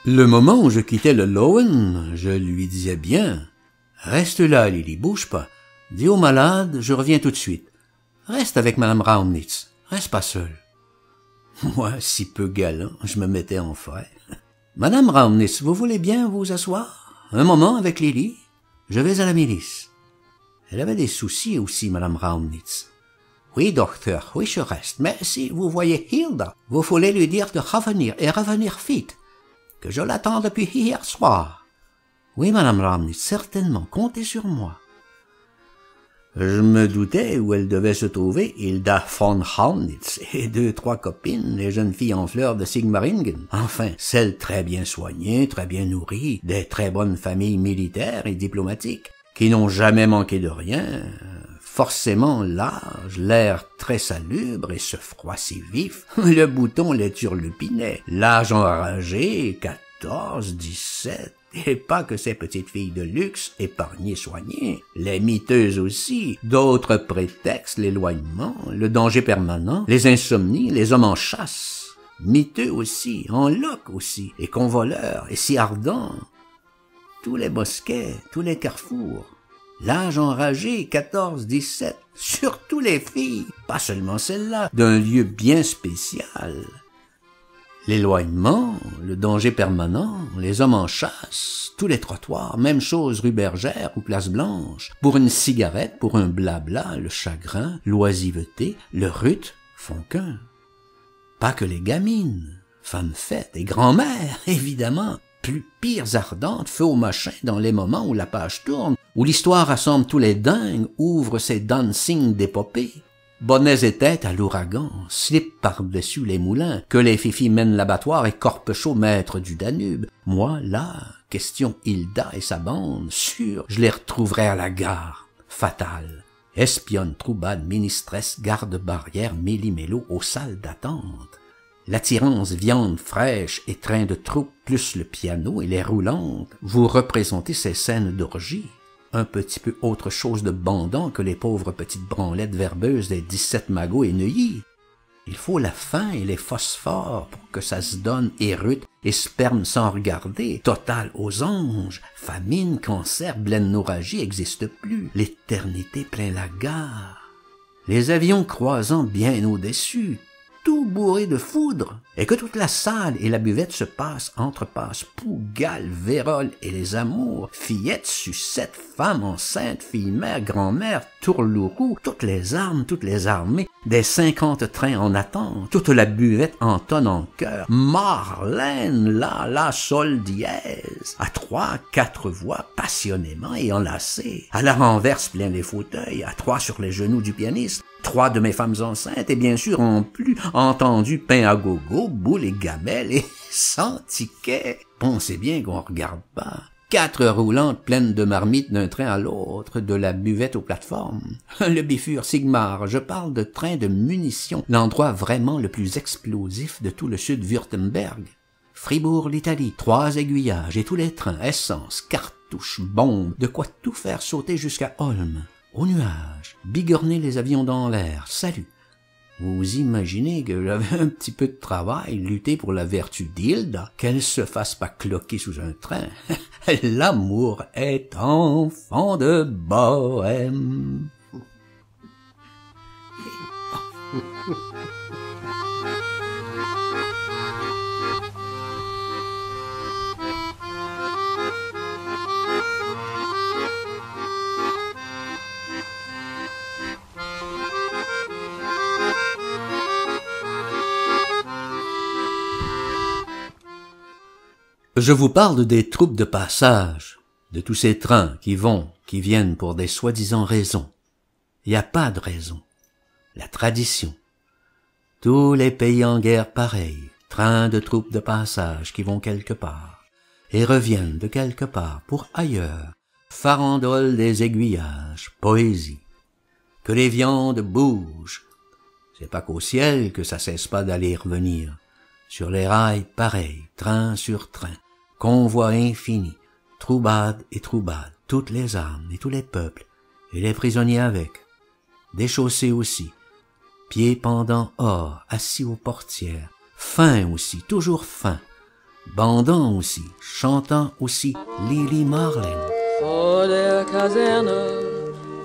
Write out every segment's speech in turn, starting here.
Le moment où je quittais le Lowen, je lui disais bien, « Reste là, Lily, bouge pas. Dis au malade, je reviens tout de suite. Reste avec Madame Raumnitz, reste pas seul. » Moi, si peu galant, je me mettais en frais. « Madame Raumnitz, vous voulez bien vous asseoir? Un moment avec Lily? Je vais à la milice. » Elle avait des soucis aussi, Madame Raumnitz. « Oui, docteur, oui, je reste, mais si vous voyez Hilda, vous voulez lui dire de revenir et revenir vite, que je l'attends depuis hier soir. »« Oui, Madame Raumnitz, certainement, comptez sur moi. » Je me doutais où elle devait se trouver, Hilda von Raumnitz, et 2-3 copines, les jeunes filles en fleurs de Sigmaringen. Enfin, celles très bien soignées, très bien nourries, des très bonnes familles militaires et diplomatiques, qui n'ont jamais manqué de rien, forcément l'âge, l'air très salubre et ce froid si vif, le bouton les turlupinait, l'âge enragé, 14, 17, et pas que ces petites filles de luxe, épargnées, soignées, les miteuses aussi, d'autres prétextes, l'éloignement, le danger permanent, les insomnies, les hommes en chasse, miteux aussi, en loques aussi, et convoleurs, et si ardents, tous les bosquets, tous les carrefours, l'âge enragé, 14, 17, surtout les filles, pas seulement celles-là, d'un lieu bien spécial. L'éloignement, le danger permanent, les hommes en chasse, tous les trottoirs, même chose rue Bergère ou Place Blanche, pour une cigarette, pour un blabla, le chagrin, l'oisiveté, le rut font qu'un. Pas que les gamines, femmes faites et grand-mères, évidemment, plus pires ardentes, feu au machin dans les moments où la page tourne, où l'histoire rassemble tous les dingues, ouvre ses dancing d'épopée. Bonnets et têtes à l'ouragan, slip par-dessus les moulins, que les fifis mènent l'abattoir et Corpechot maître du Danube. Moi, là, question Hilda et sa bande, sûr, je les retrouverai à la gare. Fatale. Espionne, troubade, ministresse, garde-barrière, méli-mélo aux salles d'attente. L'attirance viande fraîche et train de troupe plus le piano et les roulantes, vous représentez ces scènes d'orgie. Un petit peu autre chose de bandant que les pauvres petites branlettes verbeuses des 17 magots et Neuilly. Il faut la faim et les phosphores pour que ça se donne érute et sperme sans regarder, total aux anges, famine, cancer, blennorragie n'existe plus, l'éternité plein la gare. Les avions croisant bien au-dessus, tout bourré de foudre, et que toute la salle et la buvette se entrepassent, Pougal, Vérole et les amours, fillettes, sucettes, femmes enceintes, filles-mères, grand-mères, tourlourous, toutes les armes, toutes les armées, des 50 trains en attente, toute la buvette entonne en chœur, Marlène, la, sol dièse, à 3, 4 voix, passionnément et enlacées, à la renverse plein les fauteuils, à 3 sur les genoux du pianiste, 3 de mes femmes enceintes, et bien sûr, en plus, entendu pain à gogo, boules et gamelles, et 100 tickets. Pensez bien qu'on regarde pas. 4 roulantes pleines de marmites d'un train à l'autre, de la buvette aux plateformes. Le Bifur Sigmar, je parle de train de munitions, l'endroit vraiment le plus explosif de tout le Sud-Württemberg. Fribourg, l'Italie, 3 aiguillages, et tous les trains, essence, cartouches, bombes, de quoi tout faire sauter jusqu'à Holm. Au nuage, bigorner les avions dans l'air, salut. Vous imaginez que j'avais un petit peu de travail, lutter pour la vertu d'Hilda, qu'elle se fasse pas cloquer sous un train. L'amour est enfant de bohème. Je vous parle des troupes de passage, de tous ces trains qui vont, qui viennent pour des soi-disant raisons. Il n'y a pas de raison. La tradition. Tous les pays en guerre pareils, trains de troupes de passage qui vont quelque part, et reviennent de quelque part pour ailleurs, farandole des aiguillages, poésie. Que les viandes bougent. C'est pas qu'au ciel que ça cesse pas d'aller et revenir. Sur les rails pareils, train sur train. Convoi infini, troubade et troubade, toutes les armes et tous les peuples, et les prisonniers avec. Des chaussées aussi, pieds pendant hors, assis aux portières, faim aussi, toujours faim. bandant aussi, chantant aussi Lili Marleen. Vor der Kaserne,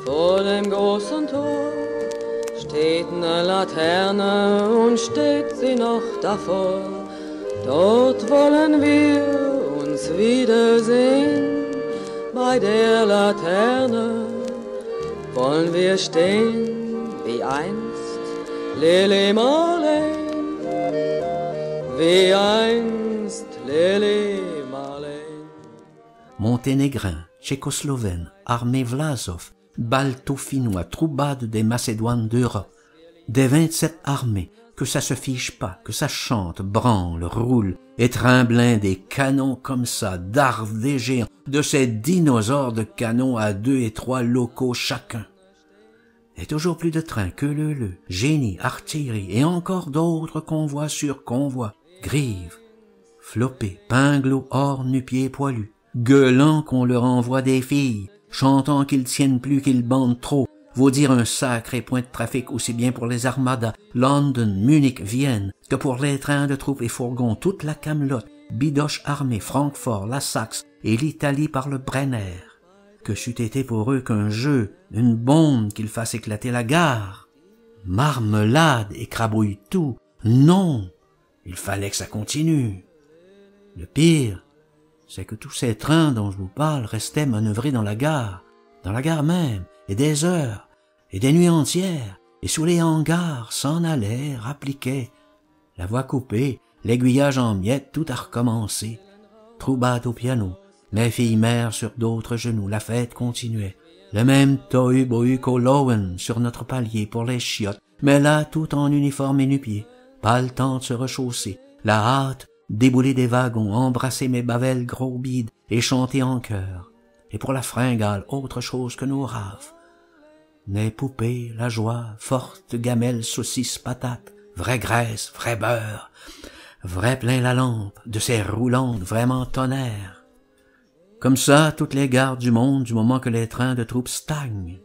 vor dem großen Tor, steht eine Laterne und steht sie noch davor. Dort wollen wir uns wiedersehen, bei der Laterne wollen wir stehen, wie einst Lili Marleen, wie einst Lili Marleen. Monténégrins, Tchécoslovènes, armées Vlasov, Balto-Finnois, troubades des Macédoines d'Europe, des 27 armées, que ça se fiche pas, que ça chante, branle, roule, et trimblin des canons comme ça, d'arves des géants, de ces dinosaures de canons à 2 et 3 locaux chacun. Et toujours plus de trains, queue-leu-leu, génie, artillerie, et encore d'autres convois sur convois, grives, flopés, pinglots, hors nu-pieds poilus, gueulant qu'on leur envoie des filles, chantant qu'ils tiennent plus, qu'ils bandent trop, vaut dire un sacré point de trafic aussi bien pour les armadas, London, Munich, Vienne, que pour les trains de troupes et fourgons, toute la camelote, bidoche armée, Francfort, la Saxe et l'Italie par le Brenner. Que c'eût été pour eux qu'un jeu, une bombe qu'ils fassent éclater la gare. Marmelade, écrabouille tout. Non, il fallait que ça continue. Le pire, c'est que tous ces trains dont je vous parle restaient manœuvrés dans la gare même, et des heures, et des nuits entières, et sous les hangars s'en allaient, rappliquaient. La voix coupée, l'aiguillage en miettes, tout a recommencé. Troubade au piano, mes filles mères sur d'autres genoux, la fête continuait. Le même tohu-bohu qu'au Lowen sur notre palier pour les chiottes, mais là tout en uniforme et nu-pieds. Pas le temps de se rechausser, la hâte, débouler des wagons, embrasser mes bavelles gros bides et chanter en chœur. Et pour la fringale, autre chose que nos raves. Mes poupées, la joie, forte gamelle, saucisses, patates, vraie graisse, vrai beurre, vrai plein la lampe, de ces roulantes vraiment tonnerres. Comme ça, toutes les gares du monde du moment que les trains de troupes stagnent.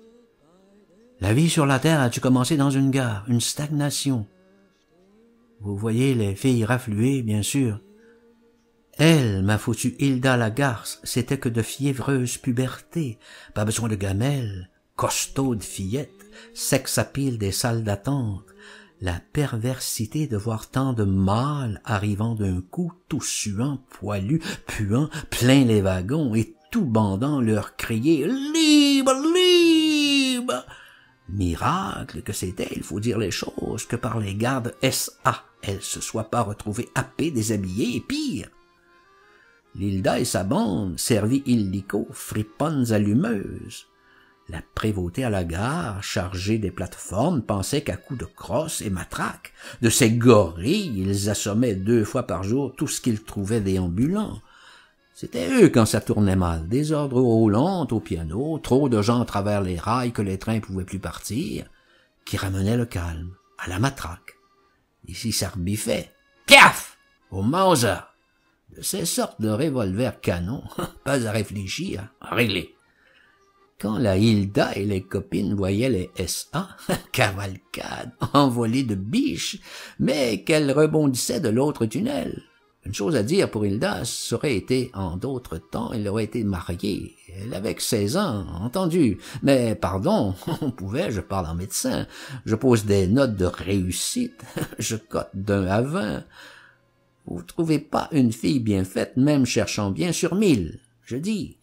La vie sur la terre a-tu commencé dans une gare, une stagnation? Vous voyez les filles raffluer, bien sûr. Elle, ma foutue Hilda Lagarce, c'était que de fiévreuses pubertés, pas besoin de gamelles, costaudes fillettes, sex à pile des salles d'attente, la perversité de voir tant de mâles arrivant d'un coup, tout suant, poilus, puant, plein les wagons, et tout bandant leur crier « Libre, libre !» Miracle que c'était, il faut dire les choses, que par les gardes SA, elle se soit pas retrouvée happée, déshabillée, et pire. L'Hilda et sa bande, servies illico, friponnes allumeuses. La prévôté à la gare, chargée des plateformes, pensait qu'à coups de crosse et matraque, de ces gorilles, ils assommaient 2 fois par jour tout ce qu'ils trouvaient déambulant. C'était eux quand ça tournait mal, des ordres roulantes au piano, trop de gens à travers les rails que les trains pouvaient plus partir, qui ramenaient le calme, à la matraque. Ici ça rebiffait, piaf, au Mauser. De ces sortes de revolvers canons, pas à réfléchir, à régler. Quand la Hilda et les copines voyaient les SA, cavalcade, envolée de biches, mais qu'elles rebondissaient de l'autre tunnel. Une chose à dire pour Hilda, ça aurait été en d'autres temps, elle aurait été mariée. Elle avait que 16 ans, entendu. Mais pardon, on pouvait, je parle en médecin, je pose des notes de réussite, je cote d'1 à 20. Vous trouvez pas une fille bien faite, même cherchant bien sur 1000. Je dis,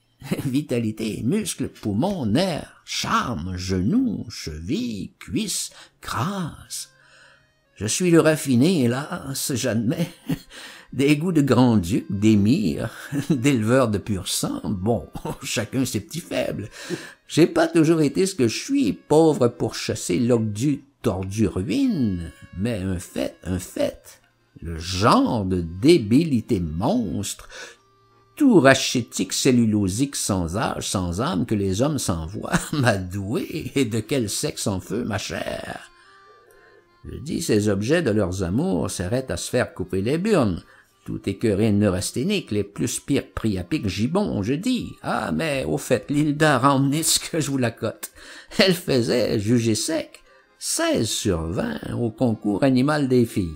vitalité, muscles, poumons, nerfs, charme, genoux, chevilles, cuisses, grâce. Je suis le raffiné, hélas, j'admets, des goûts de grand-duc, d'émir, d'éleveur de pur sang. Bon, chacun ses petits faibles. J'ai pas toujours été ce que je suis, pauvre pourchassé, loque-du, tordu ruine, mais un fait. Le genre de débilité monstre, tout rachétique, cellulosique, sans âge, sans âme, que les hommes s'envoient, m'a doué, et de quel sexe en feu, ma chère? Je dis, ces objets de leurs amours seraient à se faire couper les burnes, tout écœuré neurasthénique, les plus pires priapiques gibbons, je dis. Ah, mais, au fait, l'Hilda a emmené ce que je vous la cote. Elle faisait, jugé sec, 16 sur 20 au concours animal des filles.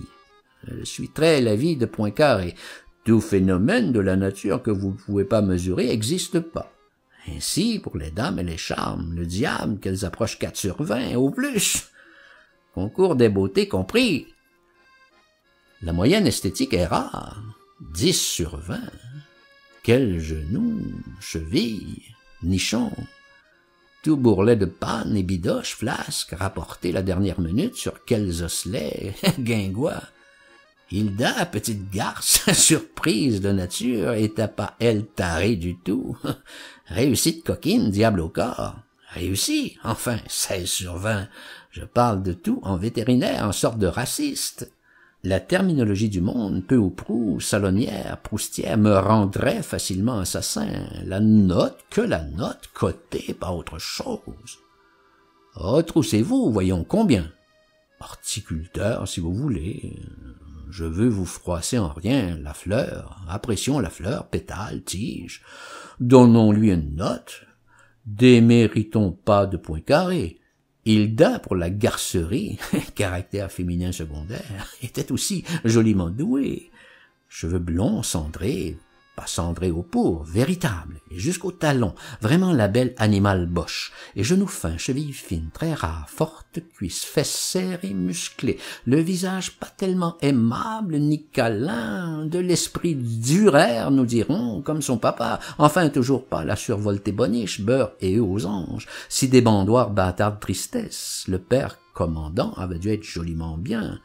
Je suis très la vie de Poincaré. Tout phénomène de la nature que vous ne pouvez pas mesurer n'existe pas. Ainsi, pour les dames et les charmes, le diable qu'elles approchent 4 sur 20 au plus. Concours des beautés compris. La moyenne esthétique est rare, 10 sur 20. Quels genoux, chevilles, nichons, tout bourrelet de panne et bidoches, flasques, rapportés la dernière minute sur quels osselets, guingois. Hilda, petite garce, surprise de nature, était pas elle tarée du tout. Réussite coquine, diable au corps. Réussi, enfin, 16 sur 20. Je parle de tout en vétérinaire, en sorte de raciste. La terminologie du monde, peu ou prou, salonnière, proustière, me rendrait facilement assassin. La note, cotée, pas autre chose. Retroussez-vous, voyons combien. Horticulteur, si vous voulez. Je veux vous froisser en rien la fleur. Apprécions la fleur, pétale, tige. Donnons-lui une note. Déméritons pas de points carrés. Hilda, pour la garcerie, caractère féminin secondaire, était aussi joliment douée. Cheveux blonds, cendrés, pas cendrés au pour, véritable, et jusqu'au talon, vraiment la belle animale boche, et genoux fins, chevilles fines, très rares, fortes cuisses, fesses serrées, musclées, le visage pas tellement aimable ni câlin, de l'esprit Durer, nous dirons, comme son papa, enfin toujours pas la survoltée boniche, beurre et œufs aux anges, si des bandoirs bâtards de tristesse, le père commandant avait dû être joliment bien,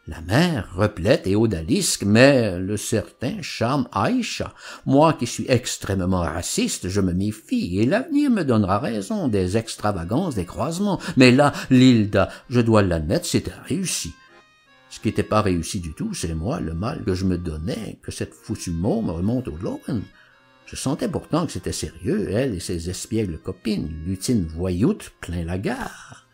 la mère, replète et odalisque, mais le certain charme Aïcha. Moi qui suis extrêmement raciste, je me méfie, et l'avenir me donnera raison des extravagances, des croisements. Mais là, Hilda, je dois l'admettre, c'était réussi. Ce qui n'était pas réussi du tout, c'est moi, le mal que je me donnais, que cette foutue môme me remonte au Logan. Je sentais pourtant que c'était sérieux, elle et ses espiègles copines, lutines voyoutes, plein la gare.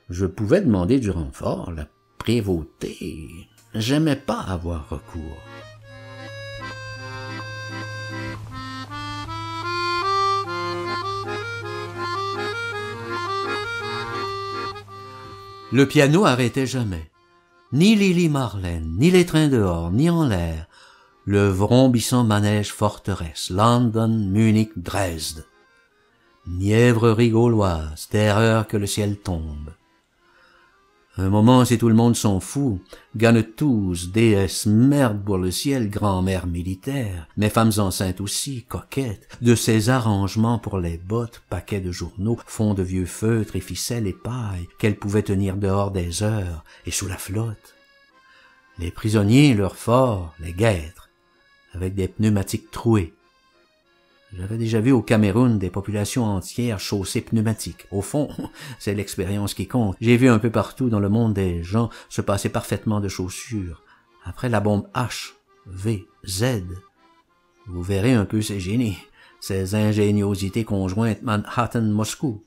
Je pouvais demander du renfort, la prévôté. J'aimais pas avoir recours. Le piano arrêtait jamais. Ni Lily Marlène, ni les trains dehors, ni en l'air. Le vrombissant manège forteresse, London, Munich, Dresde. Nièvrerie gauloise, terreur que le ciel tombe. Un moment, si tout le monde s'en fout, Ganetous, déesse, merde pour le ciel, grand-mère militaire, mais femmes enceintes aussi, coquettes, de ces arrangements pour les bottes, paquets de journaux, fonds de vieux feutres et ficelles et paille, qu'elles pouvaient tenir dehors des heures, et sous la flotte. Les prisonniers, leurs forts, les guêtres, avec des pneumatiques troués. J'avais déjà vu au Cameroun des populations entières chaussées pneumatiques. Au fond, c'est l'expérience qui compte. J'ai vu un peu partout dans le monde des gens se passer parfaitement de chaussures. Après la bombe H, V, Z, vous verrez un peu ces génies, ces ingéniosités conjointes Manhattan-Moscou.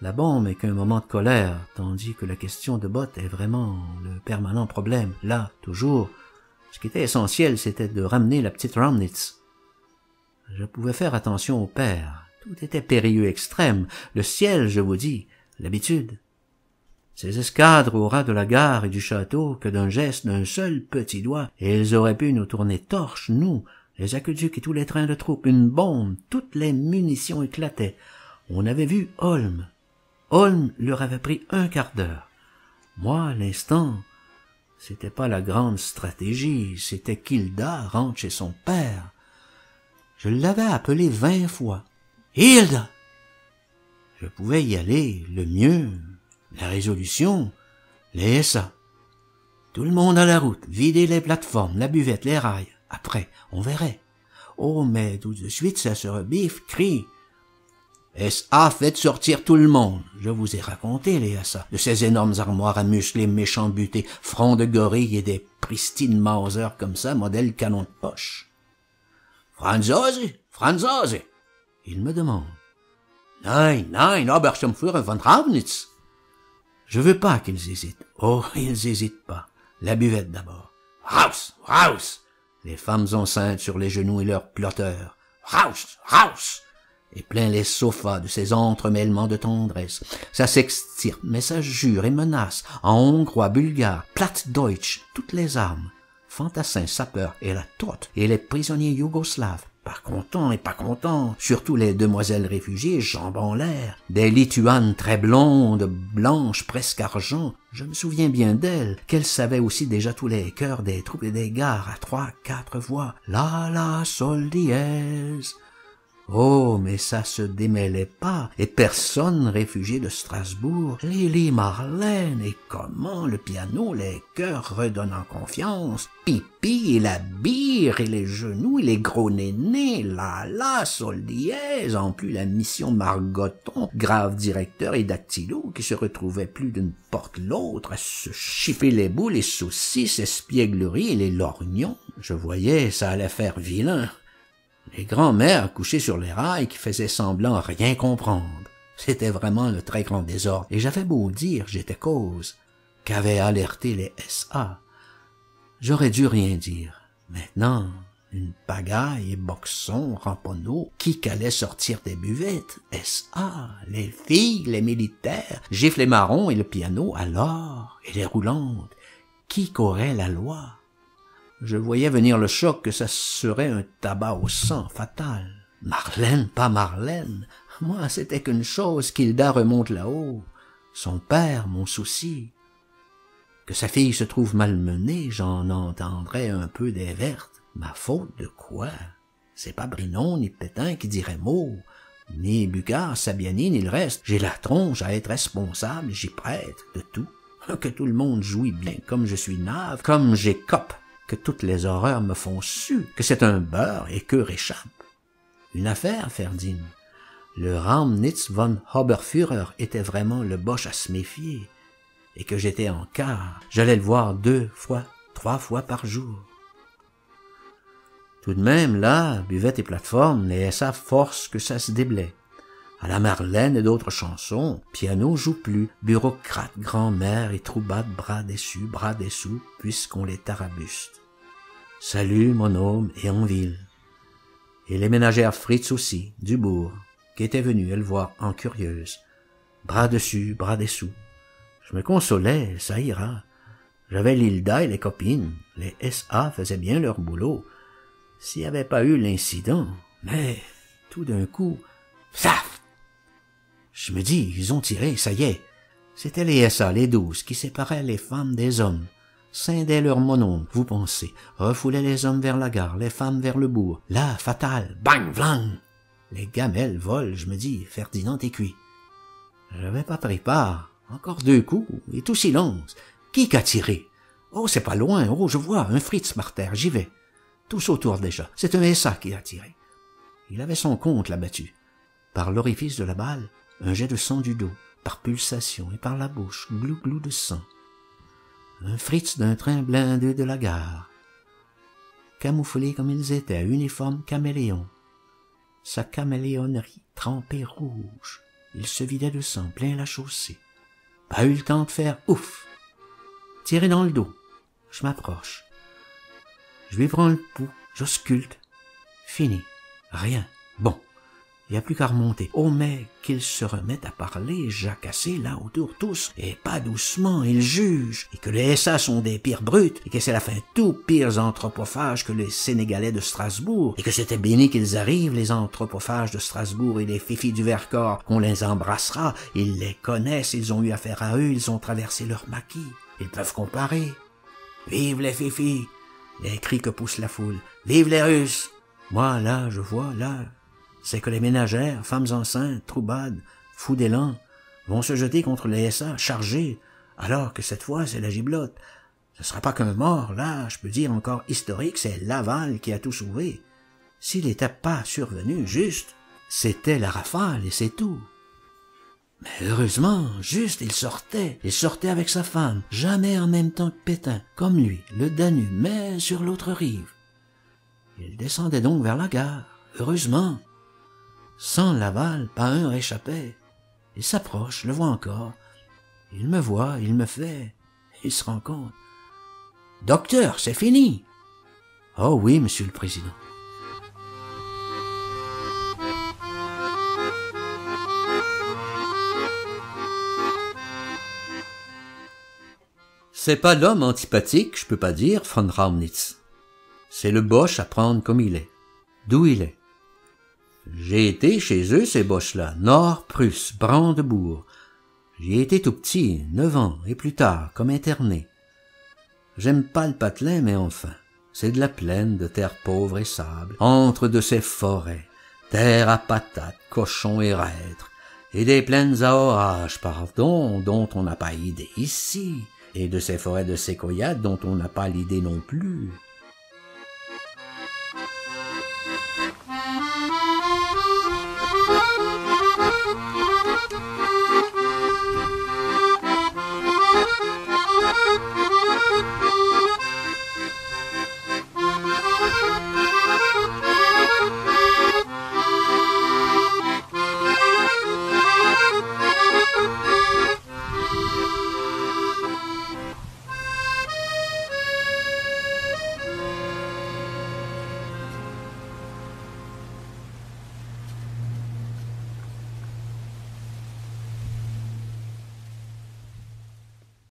La bombe est qu'un moment de colère, tandis que la question de bottes est vraiment le permanent problème. Là, toujours, ce qui était essentiel, c'était de ramener la petite Ramnitz. Je pouvais faire attention au père. Tout était périlleux extrême. Le ciel, je vous dis, l'habitude. Ces escadres au ras de la gare et du château, que d'un geste d'un seul petit doigt, ils auraient pu nous tourner torche, nous, les aqueducs et tous les trains de troupes, une bombe, toutes les munitions éclataient. On avait vu Holm. Holm leur avait pris un quart d'heure. Moi, à l'instant, c'était pas la grande stratégie, c'était qu'Hilda rentre chez son père. Je l'avais appelé 20 fois. Hilda! Je pouvais y aller, le mieux, la résolution, les SA. Tout le monde à la route, vider les plateformes, la buvette, les rails. Après, on verrait. Oh, mais tout de suite, ça se rebiffe, crie. SA, faites sortir tout le monde. Je vous ai raconté, les SA, de ces énormes armoires à muscles méchants butés, fronts de gorille et des pristines Mauser comme ça, modèle canon de poche. Franzose, il me demande. Nein, Oberstummführer von Raubnitz. Je veux pas qu'ils hésitent. Oh, ils hésitent pas. La buvette d'abord. Raus! Les femmes enceintes sur les genoux et leurs plotteurs. Raus! Et plein les sofas de ces entremêlements de tendresse. Ça s'extirpe, mais ça jure et menace, en hongrois, bulgare, plattdeutsch, toutes les armes. fantassins, sapeurs et la tourte, et les prisonniers yougoslaves. Pas contents et pas contents, surtout les demoiselles réfugiées, jambes en l'air, des lituanes très blondes, blanches, presque argent. Je me souviens bien d'elles, qu'elles savaient aussi déjà tous les chœurs des troupes et des gares à 3, 4 voix. La, la, sol, dièse. Oh, mais ça se démêlait pas, et personne réfugié de Strasbourg. Lili Marlène, et comment le piano, les chœurs redonnant confiance, pipi et la bire, et les genoux, et les gros nénés, la, sol dièse, en plus la mission Margoton, grave directeur et dactylo, qui se retrouvait plus d'une porte l'autre à se chiffer les boules, les saucisses, espiègleries et les lorgnons. Je voyais, ça allait faire vilain. Les grands-mères couchées sur les rails qui faisaient semblant rien comprendre. C'était vraiment le très grand désordre, et j'avais beau dire j'étais cause, qu'avaient alerté les SA. J'aurais dû rien dire. Maintenant, une pagaille et boxons, ramponneaux, qui qu'allait sortir des buvettes? SA, les filles, les militaires, gifles les marrons et le piano, alors, et les roulantes, qui qu'aurait la loi? Je voyais venir le choc que ça serait un tabac au sang fatal. Marlène, pas Marlène. Moi, c'était qu'une chose, qu'Hilda remonte là-haut. Son père, mon souci. Que sa fille se trouve malmenée, j'en entendrais un peu des vertes. Ma faute de quoi? C'est pas Brinon ni Pétain qui dirait mot, ni Bucard, Sabiani, ni le reste. J'ai la tronche à être responsable, j'y prête de tout. Que tout le monde jouit bien, comme je suis nave, comme j'écope, que toutes les horreurs me font su, que c'est un beurre et que réchappe. Une affaire, Ferdinand. Le Ramnitz von Oberführer était vraiment le boche à se méfier, et que j'étais en quart. J'allais le voir 2 fois, 3 fois par jour. Tout de même, là, buvette et plateforme, les SA force que ça se déblaye. À la Marlène et d'autres chansons, piano joue plus, bureaucrate, grand-mère et troubade bras dessous, puisqu'on les tarabuste. Salut, mon homme, et en ville. Et les ménagères Fritz aussi, du bourg, qui étaient venues elle voir en curieuse. Bras dessus, bras dessous. Je me consolais, ça ira. J'avais l'Hilda et les copines. Les SA faisaient bien leur boulot. S'il n'y avait pas eu l'incident, mais tout d'un coup, paf! Je me dis, ils ont tiré, ça y est. C'était les SA, les 12, qui séparaient les femmes des hommes. Scindaient leurs monondes, vous pensez, refoulaient les hommes vers la gare, les femmes vers le bourg. Là, fatal, bang, vlang! Les gamelles volent, je me dis, Ferdinand est cuit. J'avais pas pris part. Encore 2 coups, et tout silence. Qui qu'a tiré? Oh, c'est pas loin, oh, je vois, un Fritz par terre, j'y vais. Tous autour déjà, c'est un SA qui a tiré. Il avait son compte là-battu. Par l'orifice de la balle, un jet de sang du dos, par pulsation, et par la bouche, glou-glou de sang. Un Fritz d'un train blindé de la gare. Camouflés comme ils étaient, uniforme caméléon. Sa caméléonerie trempée rouge. Il se vidait de sang plein la chaussée. Pas eu le temps de faire ouf. Tiré dans le dos. Je m'approche. Je lui prends le pouls, j'ausculte. Fini. Rien. Bon. Il n'y a plus qu'à remonter. Oh, mais qu'ils se remettent à parler, jacasser là autour tous, et pas doucement, ils jugent, et que les SA sont des pires brutes, et que c'est la fin tout pires anthropophages que les Sénégalais de Strasbourg, et que c'était béni qu'ils arrivent, les anthropophages de Strasbourg et les fifis du Vercors, qu'on les embrassera, ils les connaissent, ils ont eu affaire à eux, ils ont traversé leur maquis, ils peuvent comparer. Vive les fifis! Les cris que pousse la foule. Vive les Russes! Moi, là, je vois, là, c'est que les ménagères, femmes enceintes, troubades, fous d'élan, vont se jeter contre les SA, chargés, alors que cette fois, c'est la giblotte. Ce sera pas qu'un mort, là, je peux dire encore historique, c'est Laval qui a tout sauvé. S'il n'était pas survenu, juste, c'était la rafale et c'est tout. Mais heureusement, juste, il sortait avec sa femme, jamais en même temps que Pétain, comme lui, le Danube, mais sur l'autre rive. Il descendait donc vers la gare, heureusement. Sans Laval, pas un réchappait. Il s'approche, le voit encore. Il me voit, il me fait. Il se rend compte. « Docteur, c'est fini !»« Oh oui, monsieur le président. » C'est pas l'homme antipathique, je peux pas dire, von Raumnitz. C'est le Boche à prendre comme il est, d'où il est. J'ai été chez eux, ces Boches-là, Nord-Prusse, Brandebourg. J'y ai été tout petit, 9 ans, et plus tard, comme interné. J'aime pas le patelin, mais enfin, c'est de la plaine, de terre pauvre et sable, entre de ces forêts, terre à patates, cochons et reîtres, et des plaines à orages, pardon, dont on n'a pas idée ici, et de ces forêts de séquoias dont on n'a pas l'idée non plus.